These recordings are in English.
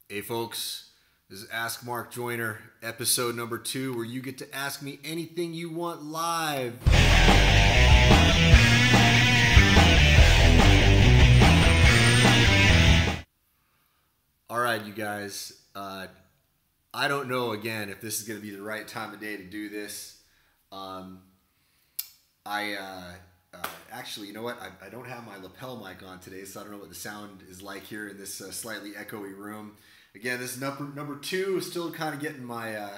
Hey folks, this is Ask Mark Joyner, episode number 2, where you get to ask me anything you want live. All right, you guys. I don't know again if this is going to be the right time of day to do this. Actually, you know what? I don't have my lapel mic on today, so I don't know what the sound is like here in this slightly echoey room. Again, this is number 2. Still kind of getting my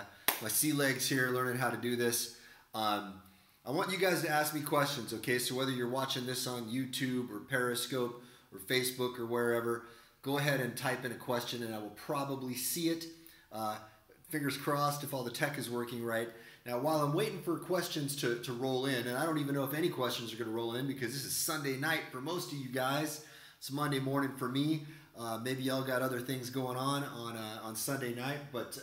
sea legs here, learning how to do this. I want you guys to ask me questions, okay? So whether you're watching this on YouTube or Periscope or Facebook or wherever, go ahead and type in a question, and I will probably see it. Fingers crossed if all the tech is working right. Now, while I'm waiting for questions to roll in, and I don't even know if any questions are going to roll in because this is Sunday night for most of you guys. It's Monday morning for me. Maybe y'all got other things going on Sunday night, but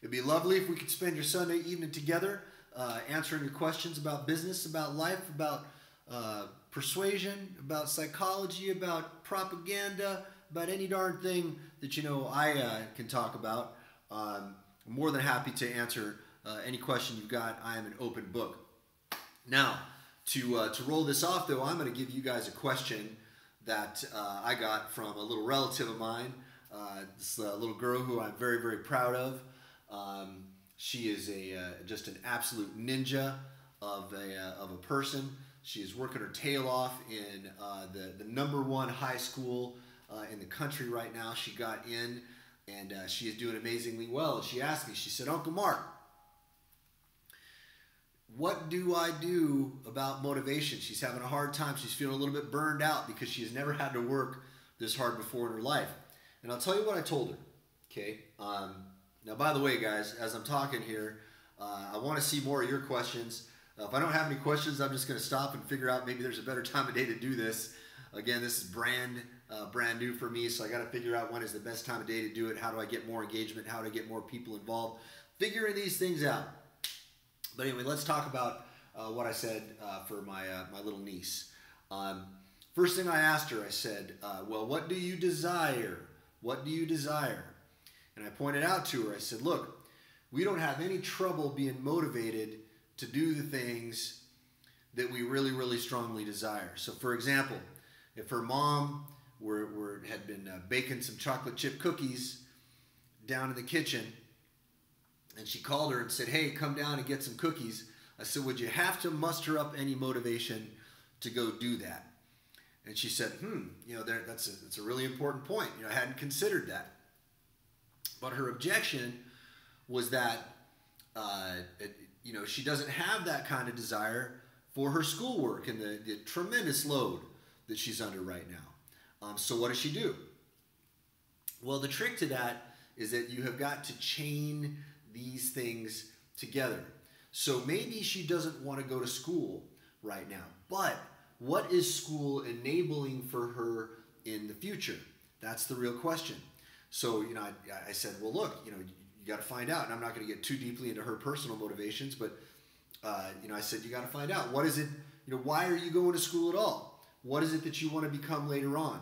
it'd be lovely if we could spend your Sunday evening together answering your questions about business, about life, about persuasion, about psychology, about propaganda, about any darn thing that I can talk about. I'm more than happy to answer any question you've got. I am an open book. Now, to roll this off, though, I'm going to give you guys a question that I got from a little relative of mine. This little girl who I'm very, very proud of. She is just an absolute ninja of a person. She is working her tail off in the number 1 high school in the country right now. She got in, and she is doing amazingly well. And she asked me, she said, "Uncle Mark, what do I do about motivation?" She's having a hard time. She's feeling a little bit burned out because she has never had to work this hard before in her life. And I'll tell you what I told her, okay? Now, by the way, guys, as I'm talking here, I want to see more of your questions. If I don't have any questions, I'm just going to stop and figure out maybe there's a better time of day to do this. Again, this is brand new for me, so I got to figure out when is the best time of day to do it. How do I get more engagement? How do I get more people involved? Figuring these things out. But anyway, let's talk about what I said for my little niece. First thing I asked her, I said, well, what do you desire? What do you desire? And I pointed out to her, I said, look, we don't have any trouble being motivated to do the things that we really, really strongly desire. So for example, if her mom had been baking some chocolate chip cookies down in the kitchen, and she called her and said, "Hey, come down and get some cookies." I said, "Would you have to muster up any motivation to go do that?" And she said, that's a really important point. I hadn't considered that. But her objection was that, she doesn't have that kind of desire for her schoolwork and the tremendous load that she's under right now. So what does she do? Well, the trick to that is that you have got to chain these things together. So maybe she doesn't want to go to school right now, but what is school enabling for her in the future? That's the real question. So, I said, well, look, you got to find out, and I'm not going to get too deeply into her personal motivations, but, I said, you got to find out, what is it, why are you going to school at all? What is it that you want to become later on?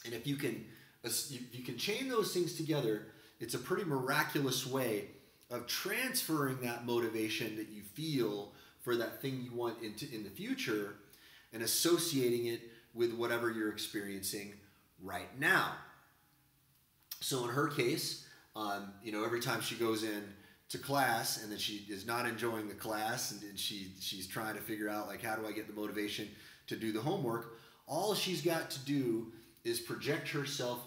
And if you can chain those things together, it's a pretty miraculous way of transferring that motivation that you feel for that thing you want in the future and associating it with whatever you're experiencing right now. So in her case, every time she goes in to class and then she is not enjoying the class and she's trying to figure out, like, how do I get the motivation to do the homework? All she's got to do is project herself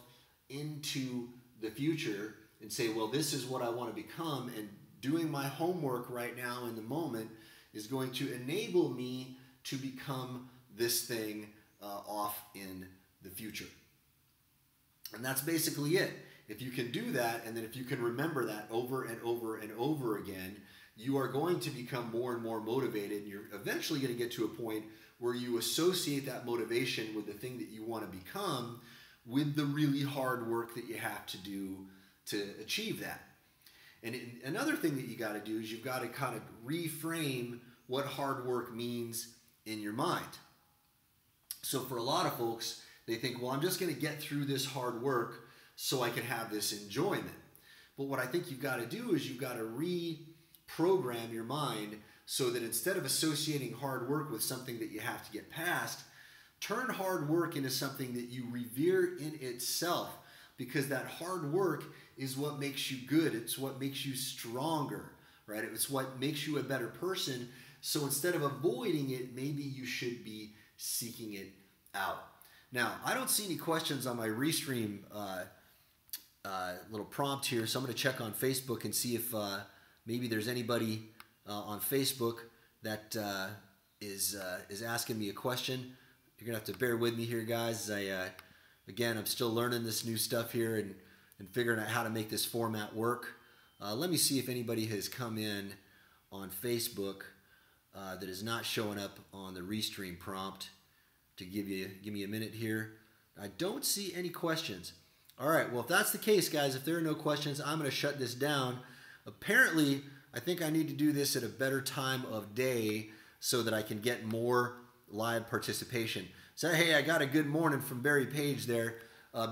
into the future and say, well, this is what I want to become, and doing my homework right now in the moment is going to enable me to become this thing off in the future. And that's basically it. If you can do that, and then if you can remember that over and over and over again, you are going to become more and more motivated, and you're eventually going to get to a point where you associate that motivation with the thing that you want to become with the really hard work that you have to do to achieve that. And another thing that you got to do is you've got to kind of reframe what hard work means in your mind. So for a lot of folks, they think, well, I'm just going to get through this hard work so I can have this enjoyment. But what I think you've got to do is you've got to reprogram your mind so that instead of associating hard work with something that you have to get past, turn hard work into something that you revere in itself, because that hard work is what makes you good. It's what makes you stronger, right? It's what makes you a better person. So instead of avoiding it, maybe you should be seeking it out. Now, I don't see any questions on my Restream little prompt here, so I'm going to check on Facebook and see if maybe there's anybody on Facebook that is asking me a question. You're going to have to bear with me here, guys. Again, I'm still learning this new stuff here and figuring out how to make this format work. Let me see if anybody has come in on Facebook that is not showing up on the Restream prompt. Give me a minute here. I don't see any questions. All right, well, if that's the case, guys, if there are no questions, I'm going to shut this down. Apparently, I think I need to do this at a better time of day so that I can get more live participation. So, hey, I got a good morning from Barry Page there.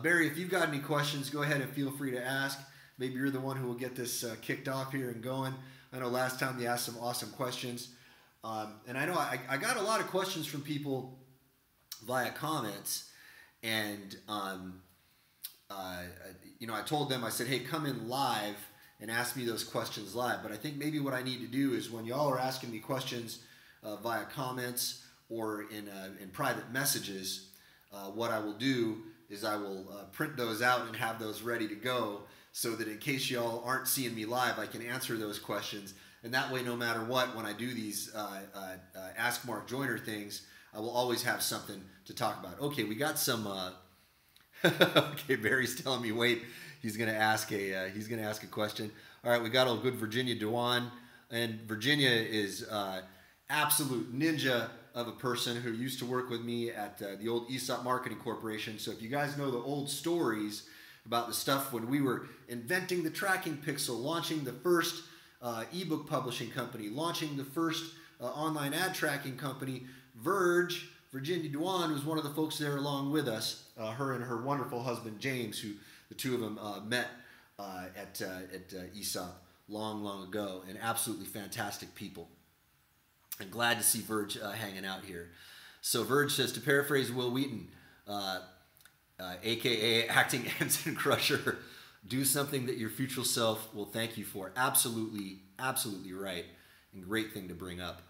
Barry, if you've got any questions, go ahead and feel free to ask. Maybe you're the one who will get this kicked off here and going. I know last time you asked some awesome questions. And I know I got a lot of questions from people via comments. And, I told them, I said, hey, come in live and ask me those questions live. But I think maybe what I need to do is when y'all are asking me questions via comments or in private messages, what I will do is I will print those out and have those ready to go so that in case y'all aren't seeing me live, I can answer those questions. And that way, no matter what, when I do these Ask Mark Joyner things, I will always have something to talk about. Okay, we got some... okay, Barry's telling me, wait, he's gonna ask a question. All right, we got a good Virginia Dewan, and Virginia is absolute ninja of a person who used to work with me at the old ESOP Marketing Corporation. So if you guys know the old stories about the stuff when we were inventing the tracking pixel, launching the first ebook publishing company, launching the first online ad tracking company, Virginia Dewan was one of the folks there along with us, her and her wonderful husband James, who the two of them met at ESOP long ago, and absolutely fantastic people. I'm glad to see Verge hanging out here. So Verge says, to paraphrase Will Wheaton, aka acting Ensign Crusher, do something that your future self will thank you for. Absolutely right, and great thing to bring up.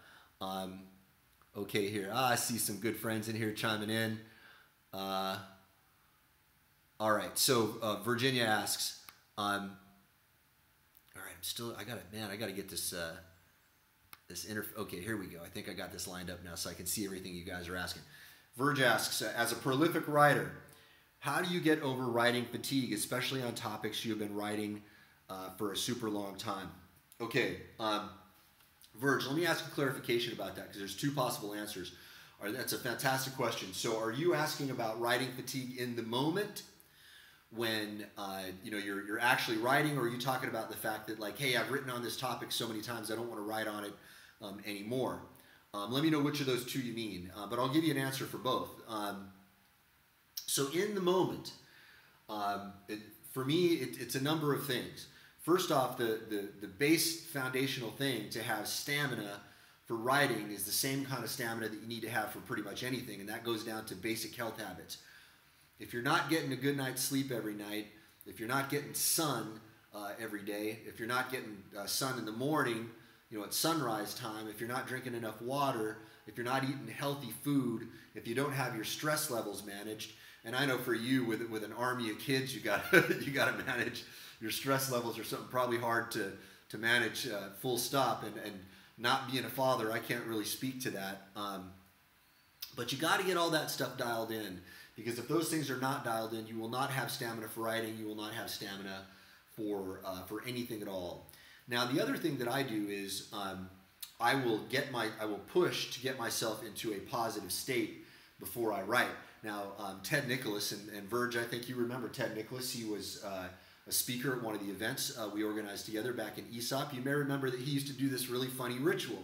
Okay, here. I see some good friends in here chiming in. All right, so Virginia asks, all right, I gotta get this, okay, here we go. I think I got this lined up now so I can see everything you guys are asking. Verge asks, as a prolific writer, how do you get over writing fatigue, especially on topics you have been writing for a super long time? Okay, Verge, let me ask a clarification about that because there's two possible answers. That's a fantastic question. So are you asking about writing fatigue in the moment when you're actually writing, or are you talking about the fact that, like, hey, I've written on this topic so many times I don't want to write on it anymore? Let me know which of those two you mean, but I'll give you an answer for both. So in the moment, for me, it's a number of things. First off, the base foundational thing to have stamina for writing is the same kind of stamina that you need to have for pretty much anything, and that goes down to basic health habits. If you're not getting a good night's sleep every night, if you're not getting sun every day, if you're not getting sun in the morning, at sunrise time, if you're not drinking enough water, if you're not eating healthy food, if you don't have your stress levels managed, and I know for you with an army of kids, you got to manage your stress levels, or something probably hard to manage full stop, and not being a father, I can't really speak to that. But you got to get all that stuff dialed in, because if those things are not dialed in, you will not have stamina for writing. You will not have stamina for anything at all. Now, the other thing that I do is I will push to get myself into a positive state before I write. Now, Ted Nicholas and Verge, I think you remember Ted Nicholas. He was a speaker at one of the events we organized together back in ESOP. You may remember that he used to do this really funny ritual.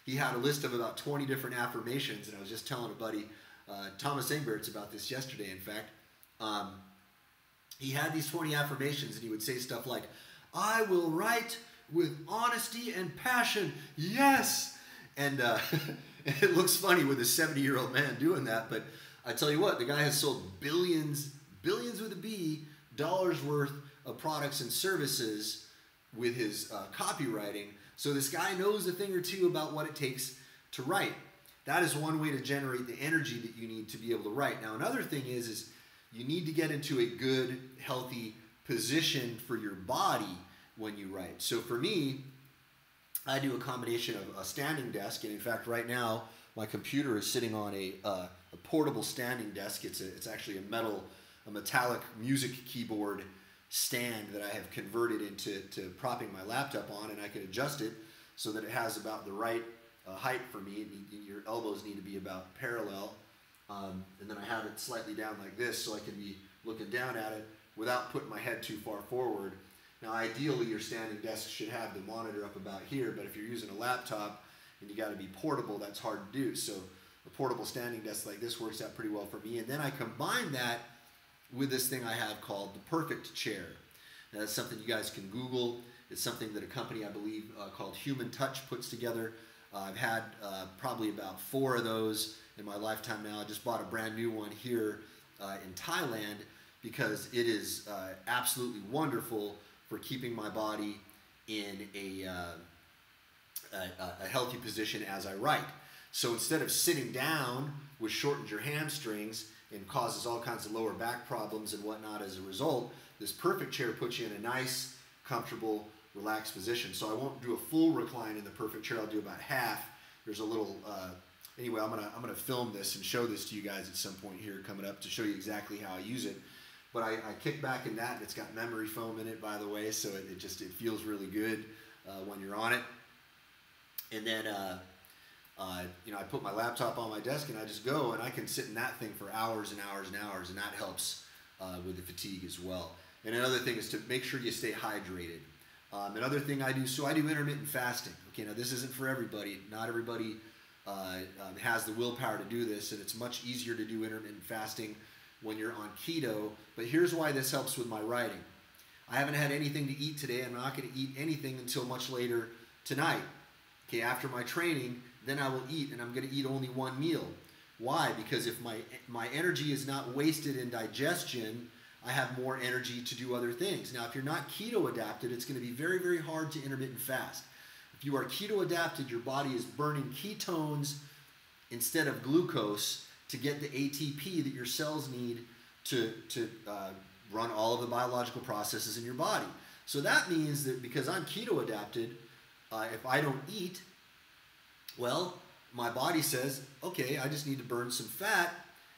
He had a list of about 20 different affirmations, and I was just telling a buddy, Thomas Ingberts, about this yesterday, in fact. he had these 20 affirmations, and he would say stuff like, I will write with honesty and passion, yes! And it looks funny with a 70-year-old man doing that, but I tell you what, the guy has sold billions with a B, dollars worth of products and services with his copywriting. So this guy knows a thing or two about what it takes to write. That is one way to generate the energy that you need to be able to write. Now, another thing is you need to get into a good, healthy position for your body when you write. So for me, I do a combination of a standing desk, and in fact, right now, my computer is sitting on a portable standing desk. It's actually a metallic music keyboard stand that I have converted into propping my laptop on, and I can adjust it so that it has about the right height for me. Your elbows need to be about parallel, and then I have it slightly down like this so I can be looking down at it without putting my head too far forward. Now, ideally, your standing desk should have the monitor up about here, but if you're using a laptop and you got to be portable, that's hard to do. So a portable standing desk like this works out pretty well for me. And then I combine that with this thing I have called the Perfect Chair. Now, that's something you guys can Google. It's something that a company, I believe, called Human Touch puts together. I've had probably about 4 of those in my lifetime now. I just bought a brand new one here in Thailand because it is absolutely wonderful for keeping my body in a healthy position as I write. So instead of sitting down, which shortens your hamstrings and causes all kinds of lower back problems and whatnot as a result, this Perfect Chair puts you in a nice, comfortable, relaxed position. So I won't do a full recline in the Perfect Chair. I'll do about half. There's a little, anyway, I'm gonna film this and show this to you guys at some point here coming up to show you exactly how I use it. But I kick back in that, and it's got memory foam in it, by the way, so it feels really good when you're on it. And then, I put my laptop on my desk, and I just go, and I can sit in that thing for hours and hours and hours, and that helps with the fatigue as well. And another thing is to make sure you stay hydrated. Another thing I do intermittent fasting. Okay, now this isn't for everybody. Not everybody has the willpower to do this, and it's much easier to do intermittent fasting when you're on keto, but here's why this helps with my writing. I haven't had anything to eat today. I'm not going to eat anything until much later tonight. Okay, after my training, then I will eat, and I'm going to eat only one meal. Why? Because if my energy is not wasted in digestion, I have more energy to do other things. Now, if you're not keto adapted, it's going to be very, very hard to intermittent fast. If you are keto adapted, your body is burning ketones instead of glucose to get the ATP that your cells need to run all of the biological processes in your body. So that means that because I'm keto adapted, if I don't eat, well, my body says, okay, I just need to burn some fat,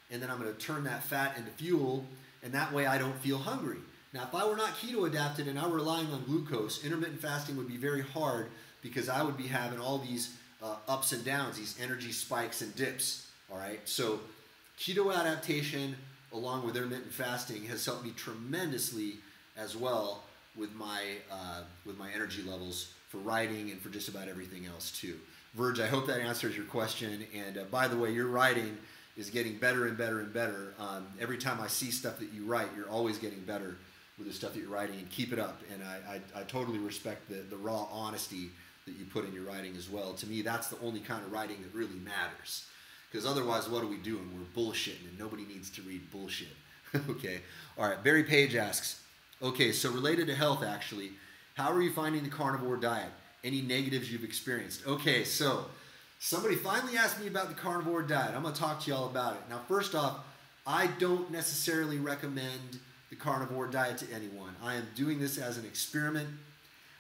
and then I'm going to turn that fat into fuel, and that way I don't feel hungry. Now, if I were not keto adapted and I were relying on glucose, intermittent fasting would be very hard because I would be having all these ups and downs, these energy spikes and dips. All right, so keto adaptation along with intermittent fasting has helped me tremendously as well with my energy levels for writing and for just about everything else too. Verge, I hope that answers your question. And by the way, your writing is getting better and better and better. Every time I see stuff that you write, you're always getting better with the stuff that you're writing, and keep it up. And I totally respect the raw honesty that you put in your writing as well. To me, that's the only kind of writing that really matters. Because otherwise, what are we doing? We're bullshitting, and nobody needs to read bullshit. Okay. All right. Barry Page asks, okay, so related to health, actually, how are you finding the carnivore diet? Any negatives you've experienced? Okay, so somebody finally asked me about the carnivore diet. I'm going to talk to you all about it. Now, first off, I don't necessarily recommend the carnivore diet to anyone. I am doing this as an experiment.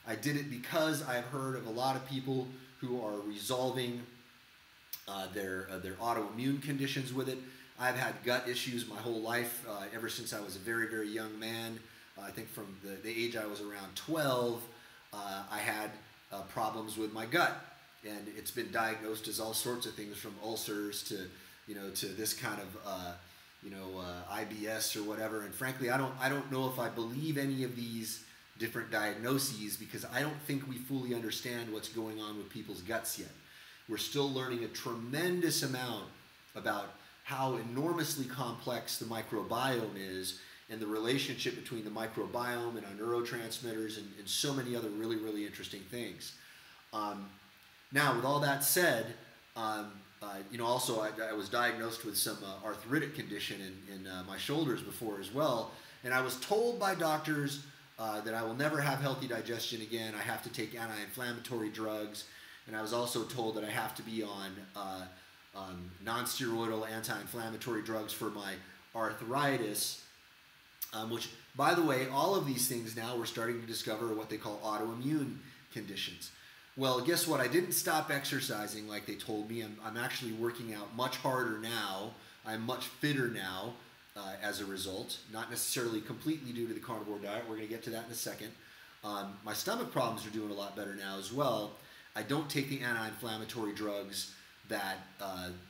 I did it because I've heard of a lot of people who are resolving their autoimmune conditions with it. I've had gut issues my whole life, ever since I was a very, very young man. I think from the age I was around 12, I had problems with my gut, and it's been diagnosed as all sorts of things, from ulcers to this kind of IBS or whatever. And frankly, I don't know if I believe any of these different diagnoses, because I don't think we fully understand what's going on with people's guts yet. We're still learning a tremendous amount about how enormously complex the microbiome is and the relationship between the microbiome and our neurotransmitters and so many other really, really interesting things. Now, with all that said, also I was diagnosed with some arthritic condition in my shoulders before as well, and I was told by doctors that I will never have healthy digestion again. I have to take anti-inflammatory drugs, and I was also told that I have to be on non-steroidal anti-inflammatory drugs for my arthritis, which, by the way, all of these things now we're starting to discover are what they call autoimmune conditions. Well, guess what? I didn't stop exercising like they told me. I'm actually working out much harder now. I'm much fitter now as a result. Not necessarily completely due to the carnivore diet. We're going to get to that in a second. My stomach problems are doing a lot better now as well. I don't take the anti-inflammatory drugs that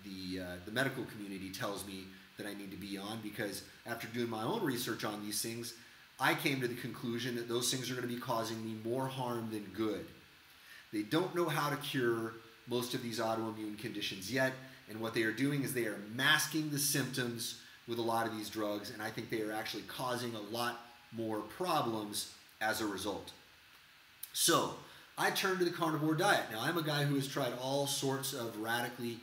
the medical community tells me that I need to be on, because after doing my own research on these things, I came to the conclusion that those things are going to be causing me more harm than good. They don't know how to cure most of these autoimmune conditions yet, and what they are doing is they are masking the symptoms with a lot of these drugs, and I think they are actually causing a lot more problems as a result. So, I turned to the carnivore diet. Now, I'm a guy who has tried all sorts of radically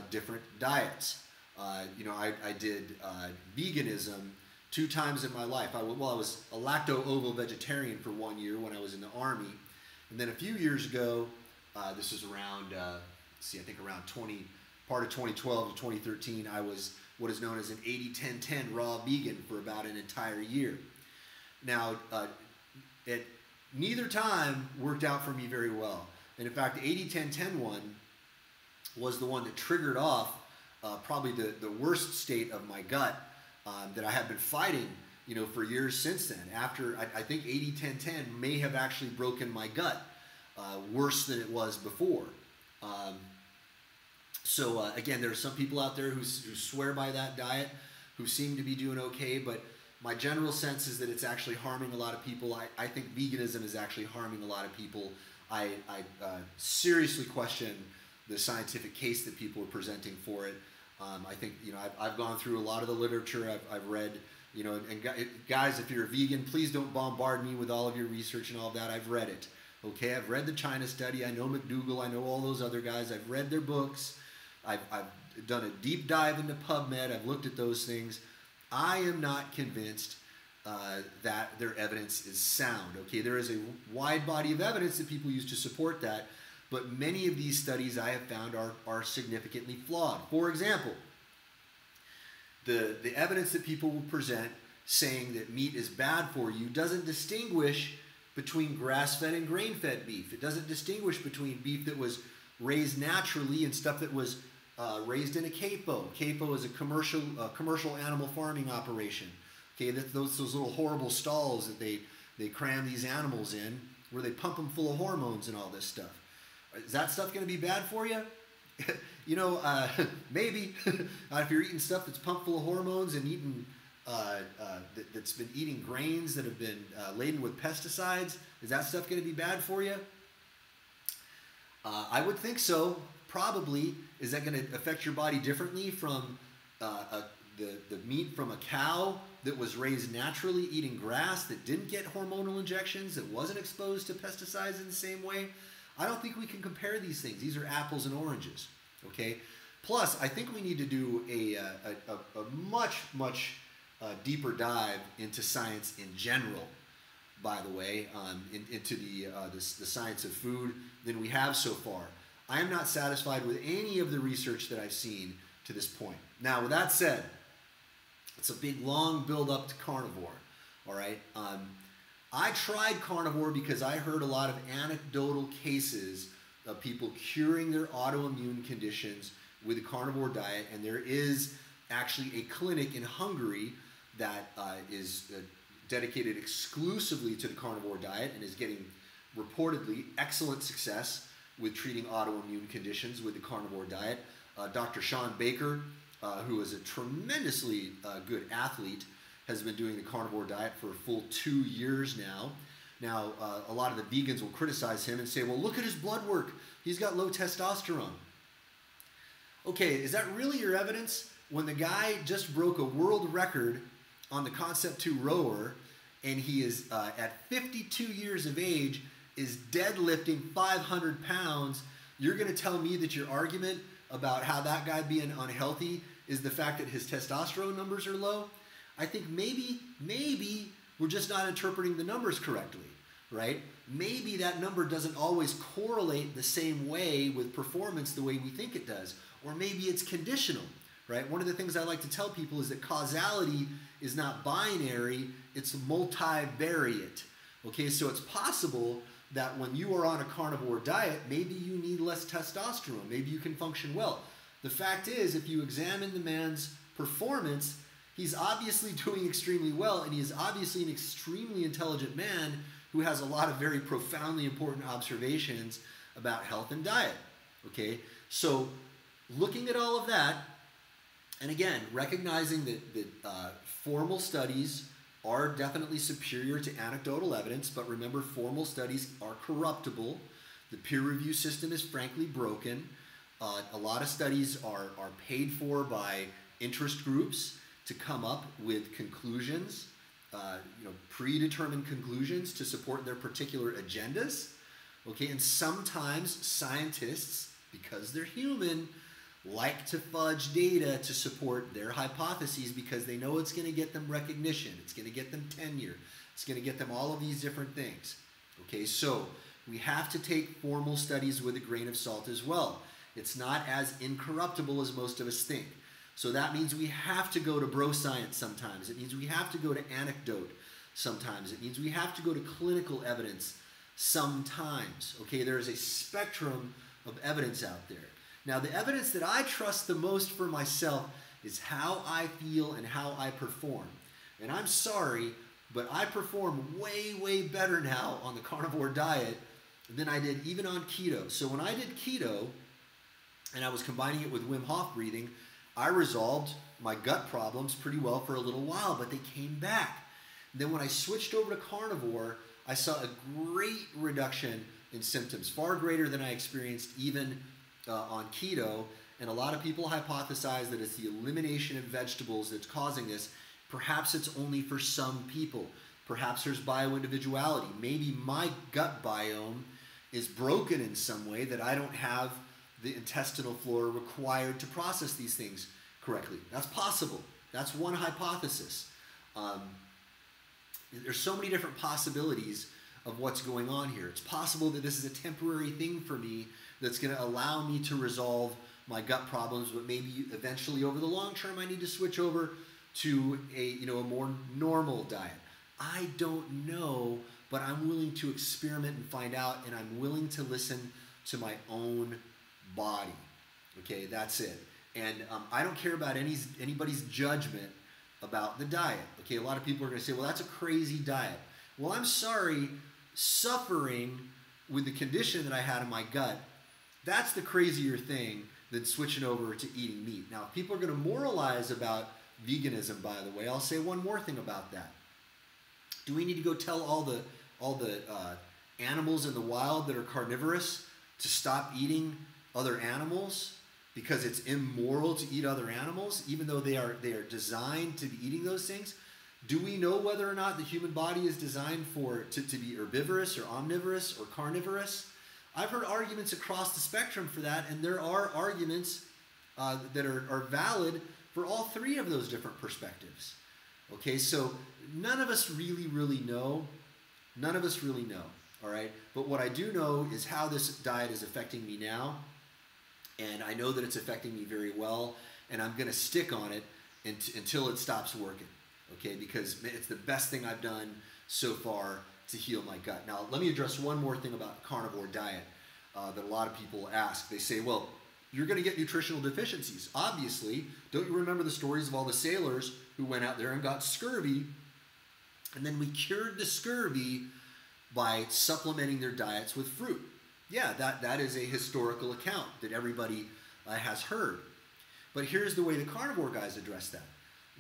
different diets. I did veganism 2 times in my life. I was a lacto-ovo vegetarian for 1 year when I was in the Army. And then a few years ago, this was around, I think around part of 2012 to 2013, I was what is known as an 80-10-10 raw vegan for about an entire year. Now, neither time worked out for me very well. And in fact, the 80-10-10 one was the one that triggered off probably the worst state of my gut that I have been fighting for years since then. After, I think 80-10-10 may have actually broken my gut worse than it was before. So again, there are some people out there who swear by that diet, who seem to be doing okay, but my general sense is that it's actually harming a lot of people. I think veganism is actually harming a lot of people. I seriously question the scientific case that people are presenting for it. I think, I've gone through a lot of the literature. I've read, and guys, if you're a vegan, please don't bombard me with all of your research and all of that. I've read it. Okay, I've read the China study. I know McDougall. I know all those other guys. I've read their books. I've done a deep dive into PubMed. I've looked at those things. I am not convinced that their evidence is sound. Okay, there is a wide body of evidence that people use to support that, but many of these studies I have found are significantly flawed. For example, the evidence that people will present saying that meat is bad for you doesn't distinguish between grass-fed and grain-fed beef. It doesn't distinguish between beef that was raised naturally and stuff that was raised in a capo. Capo is a commercial animal farming operation. Okay, those little horrible stalls that they cram these animals in, where they pump them full of hormones and all this stuff. Is that stuff going to be bad for you? Maybe. If you're eating stuff that's pumped full of hormones and eating that's been eating grains that have been laden with pesticides, is that stuff going to be bad for you? I would think so. Probably. Is that going to affect your body differently from the meat from a cow that was raised naturally eating grass, that didn't get hormonal injections, that wasn't exposed to pesticides in the same way? I don't think we can compare these things. These are apples and oranges. Okay. Plus, I think we need to do a much deeper dive into science in general, by the way, into the science of food than we have so far. I am not satisfied with any of the research that I've seen to this point. Now, with that said, it's a big, long build-up to carnivore, all right? I tried carnivore because I heard a lot of anecdotal cases of people curing their autoimmune conditions with a carnivore diet, and there is actually a clinic in Hungary that is dedicated exclusively to the carnivore diet and is getting reportedly excellent success with treating autoimmune conditions with the carnivore diet. Dr. Sean Baker, who is a tremendously good athlete, has been doing the carnivore diet for a full 2 years now. Now, a lot of the vegans will criticize him and say, well, look at his blood work. He's got low testosterone. Okay, is that really your evidence? When the guy just broke a world record on the Concept 2 rower, and he is at 52 years of age, is deadlifting 500 pounds, you're going to tell me that your argument about how that guy being unhealthy is the fact that his testosterone numbers are low? I think maybe we're just not interpreting the numbers correctly, right? Maybe that number doesn't always correlate the same way with performance the way we think it does. Or maybe it's conditional, right? One of the things I like to tell people is that causality is not binary, it's multivariate. Okay, so it's possible that when you are on a carnivore diet, maybe you need less testosterone, maybe you can function well. The fact is, if you examine the man's performance, he's obviously doing extremely well, and he is obviously an extremely intelligent man who has a lot of very profoundly important observations about health and diet. Okay, so looking at all of that, and again, recognizing that formal studies are definitely superior to anecdotal evidence, but remember, formal studies are corruptible. The peer review system is frankly broken. A lot of studies are paid for by interest groups to come up with conclusions, predetermined conclusions to support their particular agendas. Okay, and sometimes scientists, because they're human, like to fudge data to support their hypotheses because they know it's going to get them recognition, it's going to get them tenure, it's going to get them all of these different things. Okay, so we have to take formal studies with a grain of salt as well. It's not as incorruptible as most of us think. So that means we have to go to bro science sometimes. It means we have to go to anecdote sometimes. It means we have to go to clinical evidence sometimes. Okay, there is a spectrum of evidence out there. Now, the evidence that I trust the most for myself is how I feel and how I perform. And I'm sorry, but I perform way, way better now on the carnivore diet than I did even on keto. So when I did keto, and I was combining it with Wim Hof breathing, I resolved my gut problems pretty well for a little while, but they came back. Then when I switched over to carnivore, I saw a great reduction in symptoms, far greater than I experienced even on keto. And a lot of people hypothesize that it's the elimination of vegetables that's causing this. Perhaps it's only for some people. Perhaps there's bioindividuality. Maybe my gut biome is broken in some way that I don't have the intestinal flora required to process these things correctly. That's possible. That's one hypothesis. There's so many different possibilities of what's going on here. It's possible that this is a temporary thing for me that's going to allow me to resolve my gut problems, but maybe eventually over the long term I need to switch over to a more normal diet. I don't know, but I'm willing to experiment and find out, and I'm willing to listen to my own body. Okay, that's it. And I don't care about anybody's judgment about the diet. Okay, a lot of people are going to say, well, that's a crazy diet. Well, I'm sorry, suffering with the condition that I had in my gut, that's the crazier thing than switching over to eating meat. Now, if people are going to moralize about veganism, by the way, I'll say one more thing about that. Do we need to go tell all the animals in the wild that are carnivorous to stop eating other animals because it's immoral to eat other animals, even though they are designed to be eating those things? Do we know whether or not the human body is designed to be herbivorous or omnivorous or carnivorous? I've heard arguments across the spectrum for that, and there are arguments that are valid for all three of those different perspectives. Okay, so none of us really know. None of us really know, all right? But what I do know is how this diet is affecting me now, and I know that it's affecting me very well, and I'm going to stick on it until it stops working, okay? Because it's the best thing I've done so far to heal my gut. Now, let me address one more thing about carnivore diet that a lot of people ask. They say, well, you're going to get nutritional deficiencies. Obviously, don't you remember the stories of all the sailors who went out there and got scurvy, and then we cured the scurvy by supplementing their diets with fruit? Yeah, that is a historical account that everybody has heard. But here's the way the carnivore guys address that.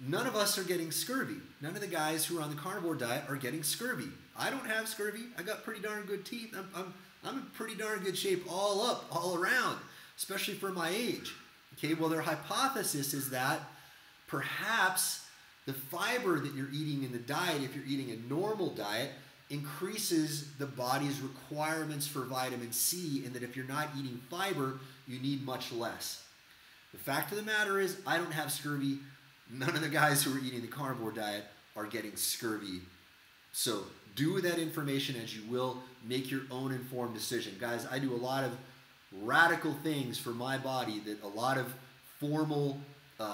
None of us are getting scurvy. None of the guys who are on the carnivore diet are getting scurvy. I don't have scurvy. I got pretty darn good teeth. I'm in pretty darn good shape all up, all around, especially for my age. Okay, well, their hypothesis is that perhaps The fiber that you're eating in the diet, if you're eating a normal diet, increases the body's requirements for vitamin C, and that if you're not eating fiber, you need much less. The fact of the matter is, I don't have scurvy. None of the guys who are eating the carnivore diet are getting scurvy. So do with that information as you will. Make your own informed decision. Guys, I do a lot of radical things for my body that a lot of formal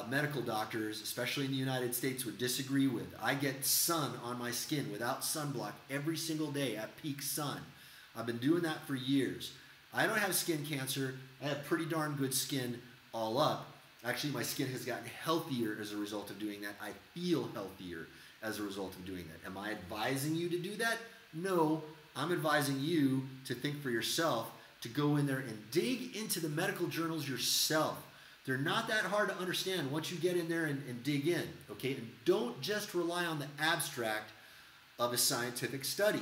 medical doctors, especially in the United States, would disagree with. I get sun on my skin without sunblock every single day at peak sun. I've been doing that for years. I don't have skin cancer. I have pretty darn good skin all up. Actually, my skin has gotten healthier as a result of doing that. I feel healthier as a result of doing that. Am I advising you to do that? No, I'm advising you to think for yourself, to go in there and dig into the medical journals yourself. They're not that hard to understand once you get in there and dig in, okay? And don't just rely on the abstract of a scientific study.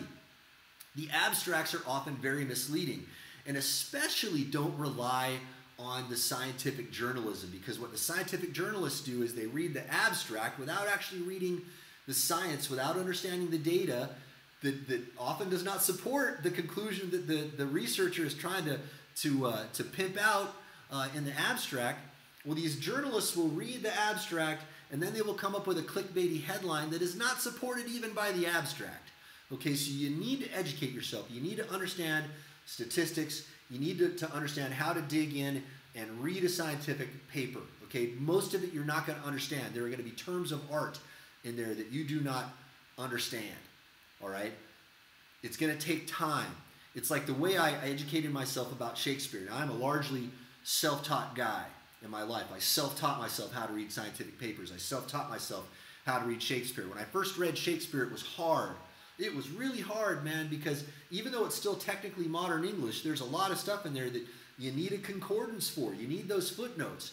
The abstracts are often very misleading, and especially don't rely on the scientific journalism, because what the scientific journalists do is they read the abstract without actually reading the science, without understanding the data that often does not support the conclusion that the researcher is trying to pimp out in the abstract. Well, these journalists will read the abstract, and then they will come up with a clickbaity headline that is not supported even by the abstract. Okay, so you need to educate yourself. You need to understand statistics. You need to understand how to dig in and read a scientific paper. Okay, most of it you're not going to understand. There are going to be terms of art in there that you do not understand. All right? It's going to take time. It's like the way I educated myself about Shakespeare. Now, I'm a largely self-taught guy in my life. I self-taught myself how to read scientific papers. I self-taught myself how to read Shakespeare. When I first read Shakespeare, it was hard. It was really hard, man, because even though it's still technically modern English, there's a lot of stuff in there that you need a concordance for. You need those footnotes.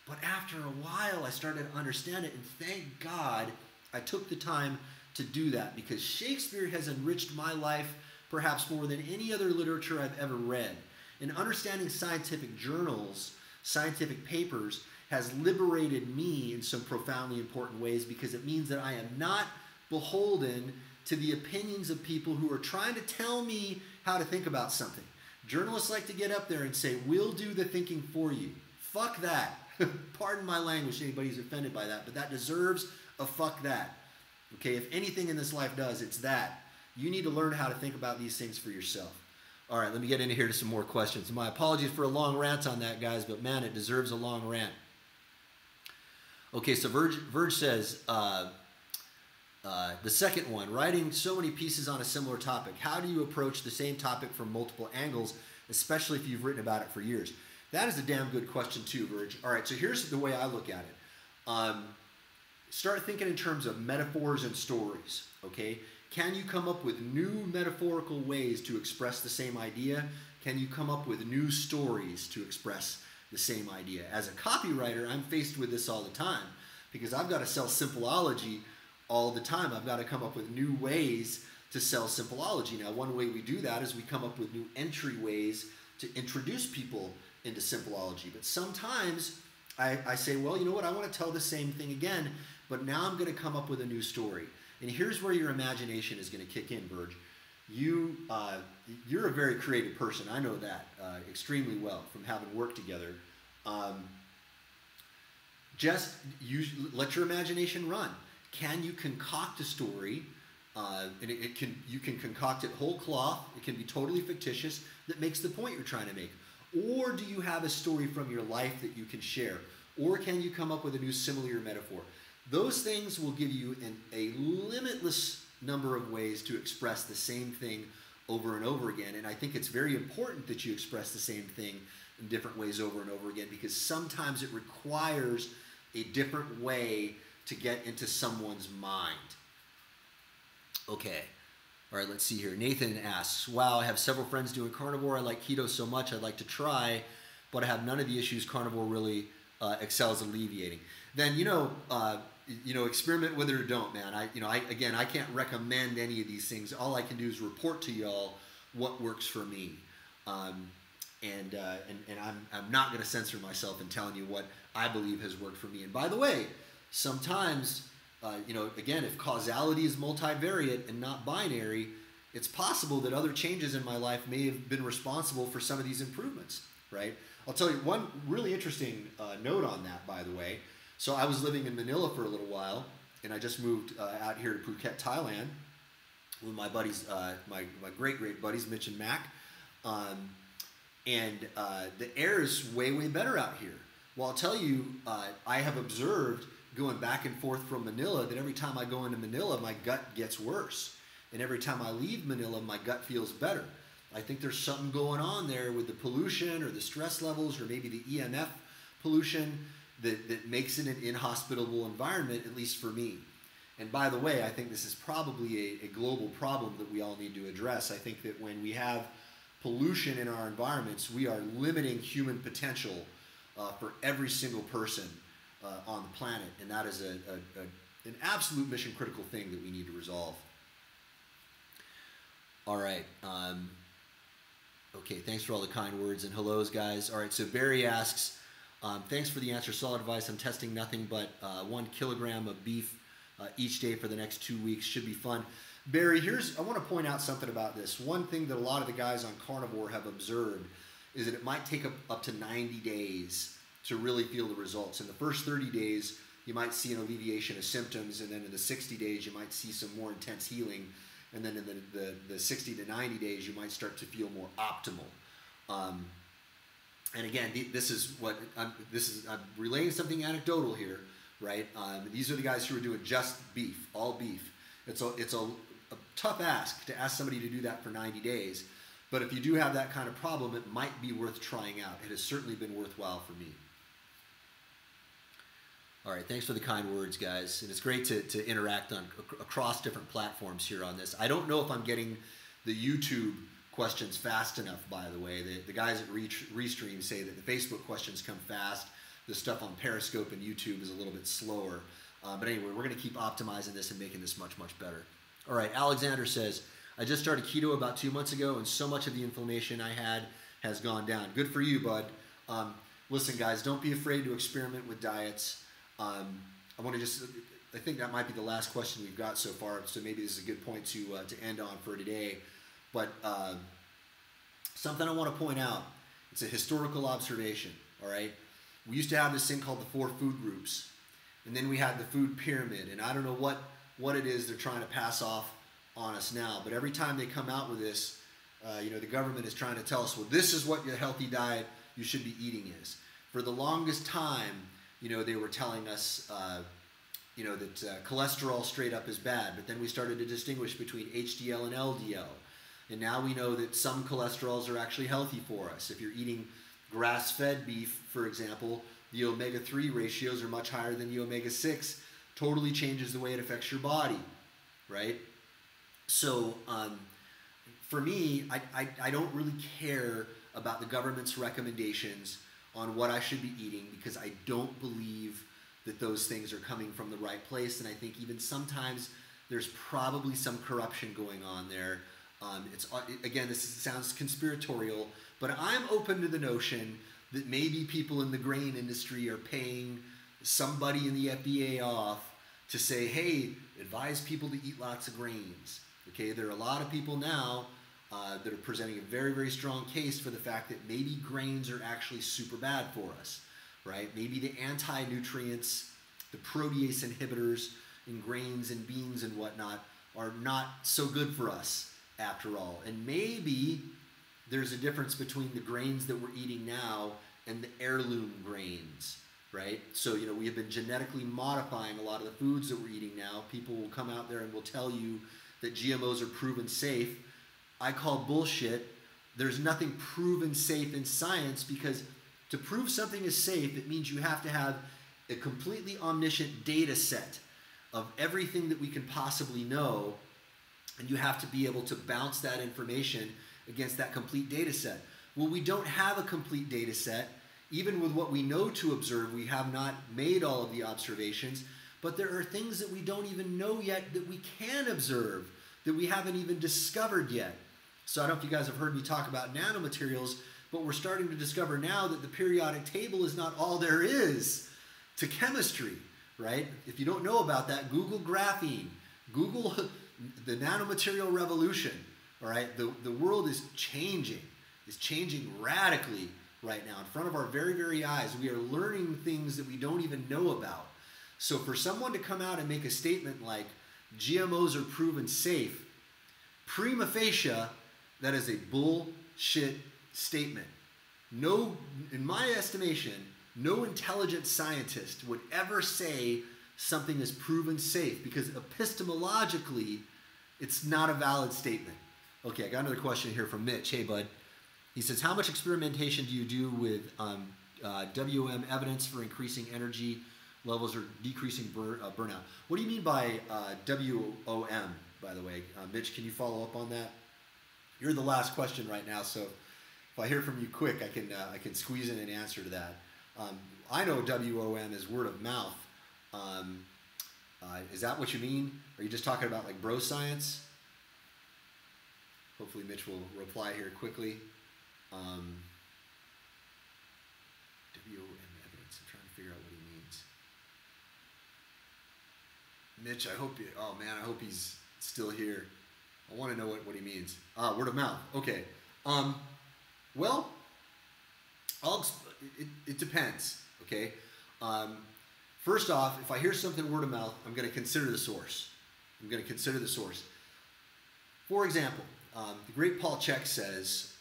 But after a while, I started to understand it, and thank God I took the time to do that, because Shakespeare has enriched my life perhaps more than any other literature I've ever read. And understanding scientific journals, scientific papers, has liberated me in some profoundly important ways, because it means that I am not beholden to the opinions of people who are trying to tell me how to think about something. Journalists like to get up there and say, we'll do the thinking for you. Fuck that. Pardon my language, anybody's offended by that, but that deserves a fuck that. Okay, if anything in this life does, it's that. You need to learn how to think about these things for yourself. All right, let me get into here to some more questions. My apologies for a long rant on that, guys, but man, it deserves a long rant. Okay, so Verge says, the second one, writing so many pieces on a similar topic. How do you approach the same topic from multiple angles, especially if you've written about it for years? That is a damn good question too, Verge. All right, so here's the way I look at it. Start thinking in terms of metaphors and stories, okay? Can you come up with new metaphorical ways to express the same idea? Can you come up with new stories to express the same idea? As a copywriter, I'm faced with this all the time, because I've got to sell Simpleology all the time. I've got to come up with new ways to sell Simpleology. Now, one way we do that is we come up with new entryways to introduce people into Simpleology. But sometimes I say, well, you know what? I want to tell the same thing again, but now I'm going to come up with a new story. And here's where your imagination is going to kick in, Verge. You're a very creative person. I know that extremely well from having worked together. Just let your imagination run. Can you concoct a story? And you can concoct it whole cloth. It can be totally fictitious that makes the point you're trying to make. Or do you have a story from your life that you can share? Or can you come up with a new simile or metaphor? Those things will give you a limitless number of ways to express the same thing over and over again. And I think it's very important that you express the same thing in different ways over and over again, because sometimes it requires a different way to get into someone's mind. Okay. All right, let's see here. Nathan asks, wow, I have several friends doing carnivore. I like keto so much I'd like to try, but I have none of the issues carnivore really excels alleviating. Then, experiment with it or don't, man. I can't recommend any of these things. All I can do is report to y'all what works for me. And I'm not going to censor myself in telling you what I believe has worked for me. And by the way, sometimes again, if causality is multivariate and not binary, it's possible that other changes in my life may have been responsible for some of these improvements, right? I'll tell you one really interesting note on that, by the way. So I was living in Manila for a little while, and I just moved out here to Phuket, Thailand, with my buddies, my great buddies, Mitch and Mac. And the air is way, way better out here. Well, I'll tell you, I have observed going back and forth from Manila that every time I go into Manila, my gut gets worse. And every time I leave Manila, my gut feels better. I think there's something going on there with the pollution or the stress levels or maybe the EMF pollution that makes it an inhospitable environment, at least for me. And by the way, I think this is probably a global problem that we all need to address. I think that when we have pollution in our environments, we are limiting human potential for every single person on the planet. And that is an absolute mission critical thing that we need to resolve. All right. Okay, thanks for all the kind words and hellos, guys. All right, so Barry asks, thanks for the answer. Solid advice. I'm testing nothing but 1 kilogram of beef each day for the next 2 weeks. Should be fun. Barry, I want to point out something about this. One thing that a lot of the guys on carnivore have observed is that it might take up to 90 days to really feel the results. In the first 30 days, you might see an alleviation of symptoms, and then in the 60 days, you might see some more intense healing. And then in the 60 to 90 days, you might start to feel more optimal. And again, I'm relaying something anecdotal here, right? These are the guys who are doing just beef, all beef. It's a tough ask to ask somebody to do that for 90 days. But if you do have that kind of problem, it might be worth trying out. It has certainly been worthwhile for me. All right, thanks for the kind words, guys. And it's great to interact across different platforms here on this. I don't know if I'm getting the YouTube questions fast enough, by the way. The guys at Restream say that the Facebook questions come fast. The stuff on Periscope and YouTube is a little bit slower. But anyway, we're going to keep optimizing this and making this much, much better. All right, Alexander says, I just started keto about 2 months ago, and so much of the inflammation I had has gone down. Good for you, bud. Listen, guys, don't be afraid to experiment with diets. I think that might be the last question we've got so far, so maybe this is a good point to end on for today. But something I want to point out, it's a historical observation, all right? We used to have this thing called the 4 food groups, and then we had the food pyramid, and I don't know what it is they're trying to pass off on us now, but every time they come out with this, the government is trying to tell us, well, this is what your healthy diet you should be eating is. For the longest time, they were telling us, that cholesterol straight up is bad, but then we started to distinguish between HDL and LDL. And now we know that some cholesterols are actually healthy for us. If you're eating grass-fed beef, for example, the omega-3 ratios are much higher than the omega-6. Totally changes the way it affects your body, right? So for me, I don't really care about the government's recommendations on what I should be eating because I don't believe that those things are coming from the right place. And I think even sometimes there's probably some corruption going on there. Again, this sounds conspiratorial, but I'm open to the notion that maybe people in the grain industry are paying somebody in the FDA off to say, hey, advise people to eat lots of grains. Okay, there are a lot of people now that are presenting a very, very strong case for the fact that maybe grains are actually super bad for us, right? Maybe the anti-nutrients, the protease inhibitors in grains and beans and whatnot are not so good for us after all. And maybe there's a difference between the grains that we're eating now and the heirloom grains, right? So, we have been genetically modifying a lot of the foods that we're eating now. People will come out there and will tell you that GMOs are proven safe. I call bullshit. There's nothing proven safe in science because to prove something is safe, it means you have to have a completely omniscient data set of everything that we can possibly know, and you have to be able to bounce that information against that complete data set. Well, we don't have a complete data set. Even with what we know to observe, we have not made all of the observations, but there are things that we don't even know yet that we can observe, that we haven't even discovered yet. So I don't know if you guys have heard me talk about nanomaterials, but we're starting to discover now that the periodic table is not all there is to chemistry, right? If you don't know about that, Google graphene, Google the nanomaterial revolution, all right? The world is changing radically right now in front of our very, very eyes. We are learning things that we don't even know about. So for someone to come out and make a statement like GMOs are proven safe, prima facie, that is a bullshit statement. No, in my estimation, no intelligent scientist would ever say something is proven safe because epistemologically, it's not a valid statement. Okay, I got another question here from Mitch. Hey, bud. He says, how much experimentation do you do with WOM evidence for increasing energy levels or decreasing burnout? What do you mean by WOM, by the way? Mitch, can you follow up on that? You're the last question right now, so if I hear from you quick, I can squeeze in an answer to that. I know WOM is word of mouth. Is that what you mean? Are you just talking about like bro science? Hopefully Mitch will reply here quickly. WOM evidence. I'm trying to figure out what he means. Mitch, I hope I hope he's still here. I want to know what he means. Word of mouth. Okay. Well, it depends. Okay. First off, if I hear something word of mouth, I'm going to consider the source. For example, the great Paul Chek says,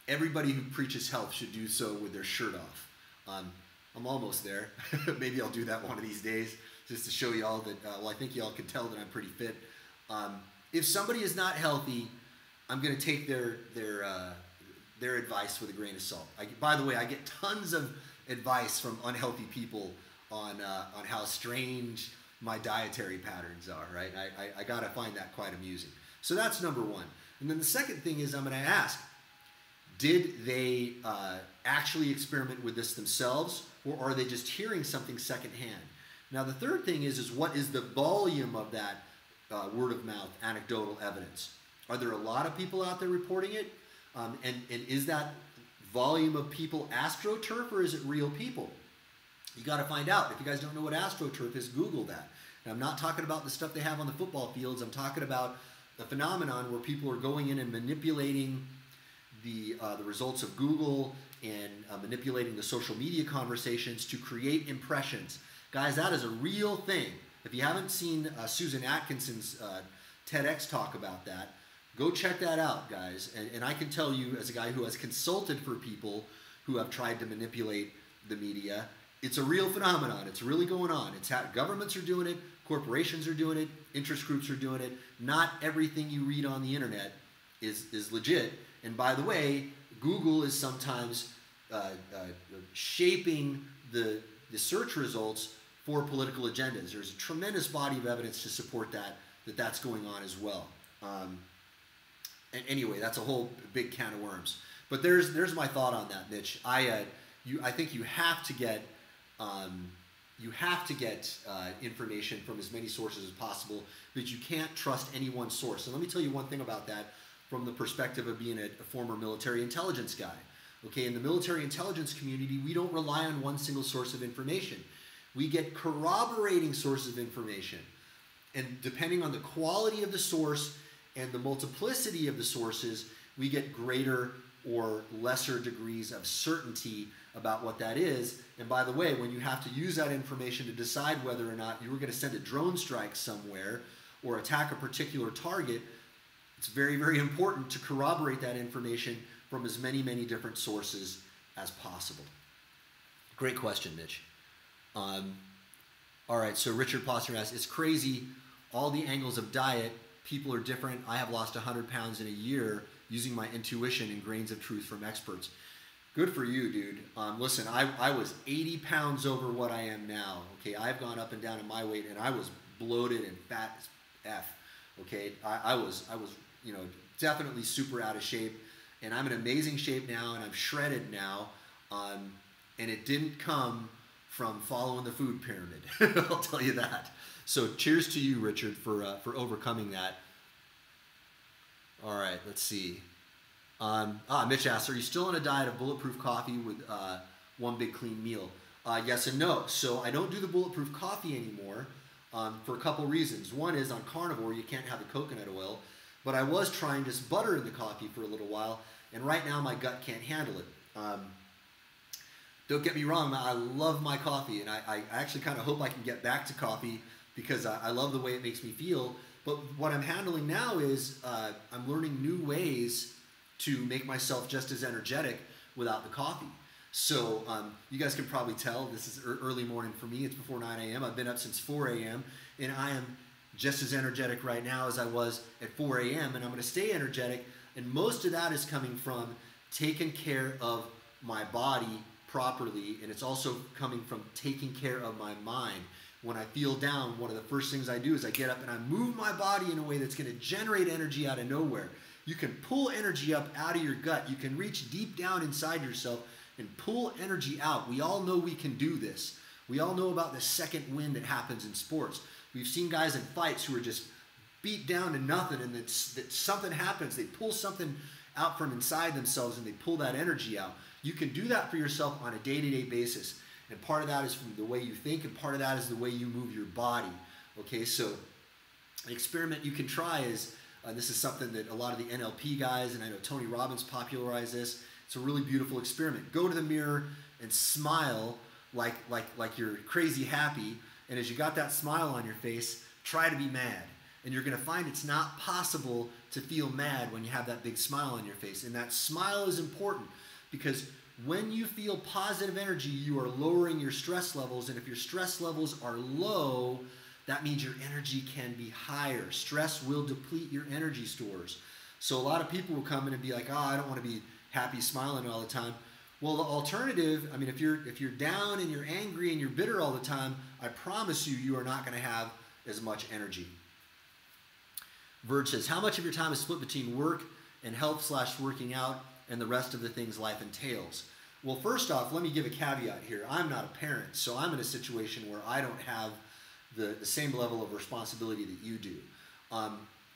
everybody who preaches health should do so with their shirt off. I'm almost there. Maybe I'll do that one of these days just to show y'all that, I think y'all can tell that I'm pretty fit. If somebody is not healthy, I'm going to take their advice with a grain of salt. By the way, I get tons of advice from unhealthy people on how strange my dietary patterns are, right? I got to find that quite amusing. So that's number one. And then the second thing is I'm going to ask, did they actually experiment with this themselves, or are they just hearing something secondhand? Now the third thing is what is the volume of that word of mouth anecdotal evidence? Are there a lot of people out there reporting it? And is that volume of people astroturf, or is it real people? You got to find out. If you guys don't know what astroturf is, Google that. And I'm not talking about the stuff they have on the football fields. I'm talking about the phenomenon where people are going in and manipulating the results of Google and manipulating the social media conversations to create impressions. Guys, that is a real thing. If you haven't seen Susan Atkinson's TEDx talk about that, go check that out, guys. And I can tell you, as a guy who has consulted for people who have tried to manipulate the media, it's a real phenomenon. It's really going on. It's how governments are doing it, corporations are doing it, interest groups are doing it. Not everything you read on the internet is legit. And by the way, Google is sometimes shaping the search results for political agendas. There's a tremendous body of evidence to support that's going on as well. And anyway, that's a whole big can of worms. But there's my thought on that, Mitch. I think you have to get information from as many sources as possible, but you can't trust any one source. And let me tell you one thing about that from the perspective of being a former military intelligence guy. Okay, in the military intelligence community, we don't rely on one single source of information. We get corroborating sources of information. And depending on the quality of the source and the multiplicity of the sources, we get greater or lesser degrees of certainty about what that is. And by the way, when you have to use that information to decide whether or not you were going to send a drone strike somewhere or attack a particular target, it's very, very important to corroborate that information from as many, many different sources as possible. Great question, Mitch. All right, so Richard Posner asks, it's crazy, all the angles of diet, people are different. I have lost 100 pounds in a year using my intuition and grains of truth from experts. Good for you, dude. Listen, I was 80 pounds over what I am now. Okay, I've gone up and down in my weight, and I was bloated and fat as F. Okay, I was definitely super out of shape, and I'm in amazing shape now, and I'm shredded now. And it didn't come from following the food pyramid. I'll tell you that. So cheers to you, Richard, for overcoming that. All right, let's see. Mitch asks, are you still on a diet of bulletproof coffee with one big clean meal? Yes and no. So I don't do the bulletproof coffee anymore for a couple reasons. One is on carnivore, you can't have the coconut oil. But I was trying just butter in the coffee for a little while, and right now my gut can't handle it. Don't get me wrong, I love my coffee, and I actually kind of hope I can get back to coffee because I love the way it makes me feel. But what I'm handling now is I'm learning new ways to make myself just as energetic without the coffee. So you guys can probably tell this is early morning for me. It's before 9 a.m. I've been up since 4 a.m. and I am just as energetic right now as I was at 4 a.m. and I'm going to stay energetic. And most of that is coming from taking care of my body properly, and it's also coming from taking care of my mind. When I feel down, one of the first things I do is I get up and I move my body in a way that's going to generate energy out of nowhere. You can pull energy up out of your gut. You can reach deep down inside yourself and pull energy out. We all know we can do this. We all know about the second wind that happens in sports. We've seen guys in fights who are just beat down to nothing, and that something happens. They pull something out from inside themselves and they pull that energy out. You can do that for yourself on a day-to-day basis. And part of that is from the way you think, and part of that is the way you move your body. Okay, so an experiment you can try is, this is something that a lot of the NLP guys, and I know Tony Robbins popularized this. It's a really beautiful experiment. Go to the mirror and smile like you're crazy happy. And as you got that smile on your face, try to be mad. And you're going to find it's not possible to feel mad when you have that big smile on your face. And that smile is important because when you feel positive energy, you are lowering your stress levels. And if your stress levels are low, that means your energy can be higher. Stress will deplete your energy stores. So a lot of people will come in and be like, oh, I don't want to be happy, smiling all the time. Well, the alternative, I mean, if you're down and you're angry and you're bitter all the time, I promise you, you are not going to have as much energy. Verge says, how much of your time is split between work and health/working out and the rest of the things life entails? Well, first off, let me give a caveat here. I'm not a parent, so I'm in a situation where I don't have the same level of responsibility that you do.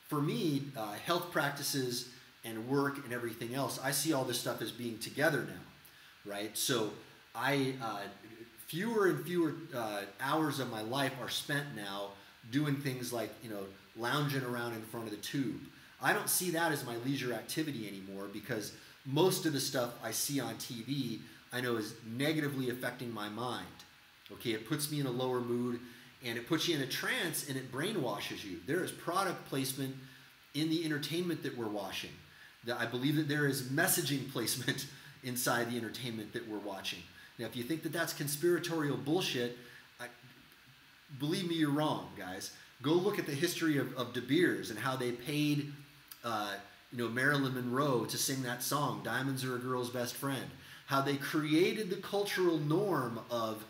For me, health practices and work and everything else, I see all this stuff as being together now, right? So fewer and fewer hours of my life are spent now doing things like, lounging around in front of the tube. I don't see that as my leisure activity anymore because most of the stuff I see on TV I know is negatively affecting my mind. Okay, it puts me in a lower mood and it puts you in a trance and it brainwashes you. There is product placement in the entertainment that we're watching. I believe that there is messaging placement inside the entertainment that we're watching. Now, if you think that that's conspiratorial bullshit, believe me, you're wrong, guys. Go look at the history of De Beers and how they paid Marilyn Monroe to sing that song, Diamonds Are a Girl's Best Friend. How they created the cultural norm of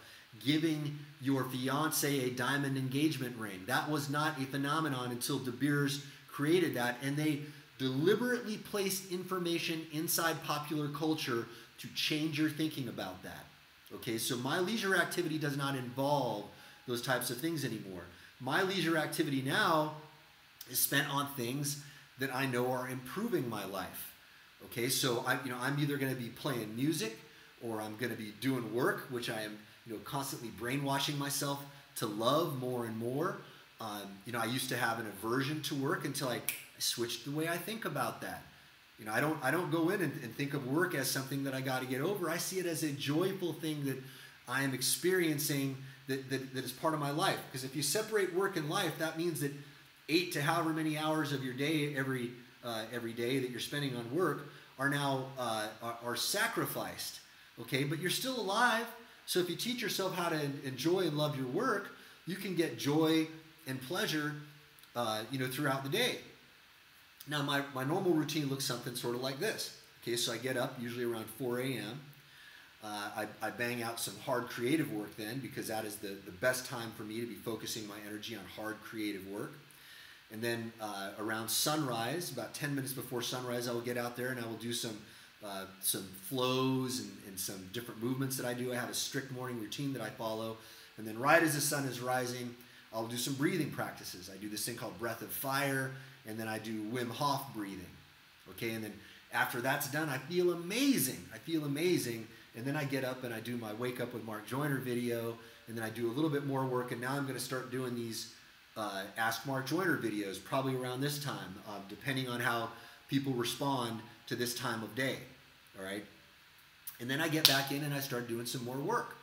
giving your fiance a diamond engagement ring. That was not a phenomenon until De Beers created that, and they deliberately placed information inside popular culture to change your thinking about that. Okay, so my leisure activity does not involve those types of things anymore. My leisure activity now is spent on things that I know are improving my life. Okay, so I'm either going to be playing music or I'm going to be doing work, which I am constantly brainwashing myself to love more and more. I used to have an aversion to work until I switched the way I think about that. I don't go in and think of work as something that I got to get over. I see it as a joyful thing that I am experiencing that is part of my life. Because if you separate work and life, that means that 8 to however many hours of your day every day that you're spending on work are now are sacrificed. Okay, but you're still alive. So if you teach yourself how to enjoy and love your work, you can get joy and pleasure, throughout the day. Now, my normal routine looks something sort of like this. Okay, so I get up usually around 4 a.m. I bang out some hard creative work then because that is the best time for me to be focusing my energy on hard creative work. And then around sunrise, about 10 minutes before sunrise, I will get out there and I will do some flows and some different movements that I do. I have a strict morning routine that I follow. And then right as the sun is rising, I'll do some breathing practices. I do this thing called breath of fire, and then I do Wim Hof breathing. Okay, and then after that's done, I feel amazing. And then I get up and I do my Wake Up with Mark Joyner video, and then I do a little bit more work, and now I'm going to start doing these Ask Mark Joyner videos probably around this time, depending on how people respond to this time of day, all right? And then I get back in and I start doing some more work.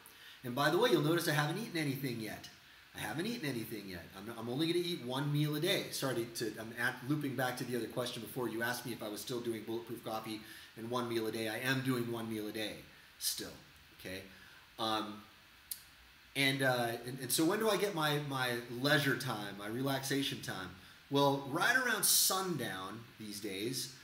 And by the way, you'll notice I haven't eaten anything yet. I'm only going to eat one meal a day. Sorry, I'm looping back to the other question before. You asked me if I was still doing Bulletproof Coffee and one meal a day. I am doing one meal a day still, okay? And so when do I get my leisure time, my relaxation time? Well, right around sundown these days,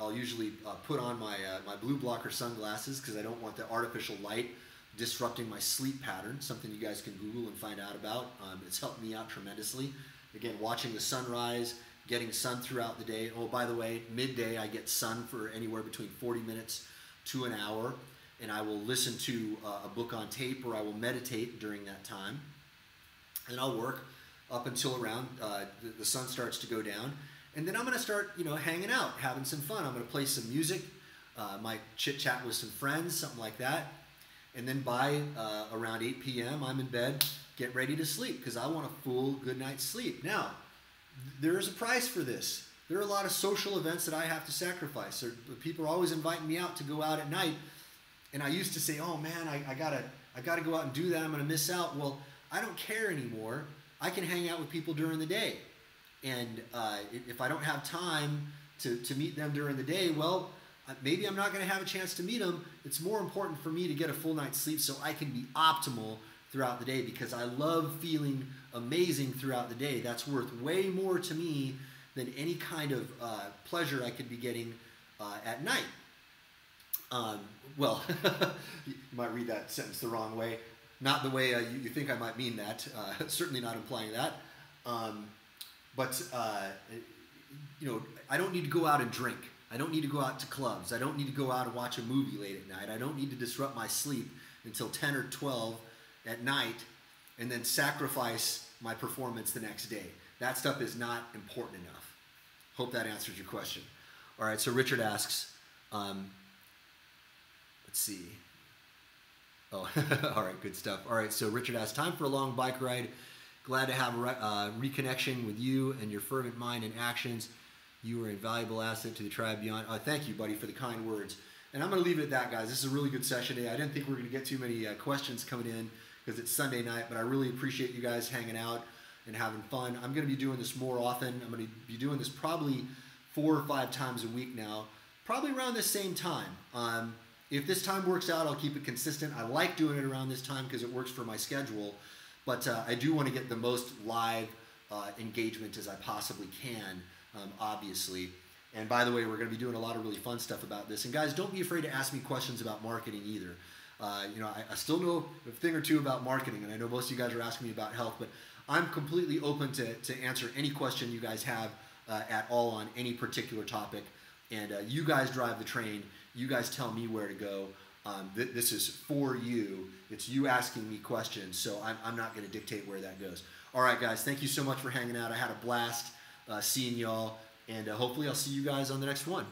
I'll usually put on my blue blocker sunglasses because I don't want the artificial light disrupting my sleep pattern, something you guys can Google and find out about. It's helped me out tremendously. Again, watching the sunrise, getting sun throughout the day. Oh, by the way, midday I get sun for anywhere between 40 minutes to an hour, and I will listen to a book on tape, or I will meditate during that time. And I'll work up until around the sun starts to go down. And then I'm going to start, hanging out, having some fun. I'm going to play some music, might chit-chat with some friends, something like that. And then by around 8 p.m., I'm in bed, get ready to sleep because I want a full good night's sleep. Now, there is a price for this. There are a lot of social events that I have to sacrifice. People are always inviting me out to go out at night. And I used to say, oh man, I gotta go out and do that. I'm going to miss out. Well, I don't care anymore. I can hang out with people during the day. And if I don't have time to meet them during the day, well, maybe I'm not going to have a chance to meet them. It's more important for me to get a full night's sleep so I can be optimal throughout the day because I love feeling amazing throughout the day. That's worth way more to me than any kind of pleasure I could be getting at night. Well, you might read that sentence the wrong way. Not the way you think I might mean that. Certainly not implying that. But I don't need to go out and drink. I don't need to go out to clubs. I don't need to go out and watch a movie late at night. I don't need to disrupt my sleep until 10 or 12 at night and then sacrifice my performance the next day. That stuff is not important enough. Hope that answers your question. All right, so Richard asks, let's see. Oh, all right, good stuff. All right, so Richard asks, time for a long bike ride. Glad to have a reconnection with you and your fervent mind and actions. You are a valuable asset to the tribe beyond. Thank you, buddy, for the kind words. And I'm going to leave it at that, guys. This is a really good session today. I didn't think we were going to get too many questions coming in because it's Sunday night, but I really appreciate you guys hanging out and having fun. I'm going to be doing this more often. I'm going to be doing this probably 4 or 5 times a week now, probably around the same time. If this time works out, I'll keep it consistent. I like doing it around this time because it works for my schedule, but I do want to get the most live engagement as I possibly can. Obviously. And by the way, we're going to be doing a lot of really fun stuff about this. And guys, don't be afraid to ask me questions about marketing either. I still know a thing or two about marketing, and I know most of you guys are asking me about health, but I'm completely open to answer any question you guys have at all on any particular topic. And you guys drive the train. You guys tell me where to go. This is for you. It's you asking me questions, so I'm not going to dictate where that goes. All right, guys, thank you so much for hanging out. I had a blast. Seeing y'all, and hopefully I'll see you guys on the next one.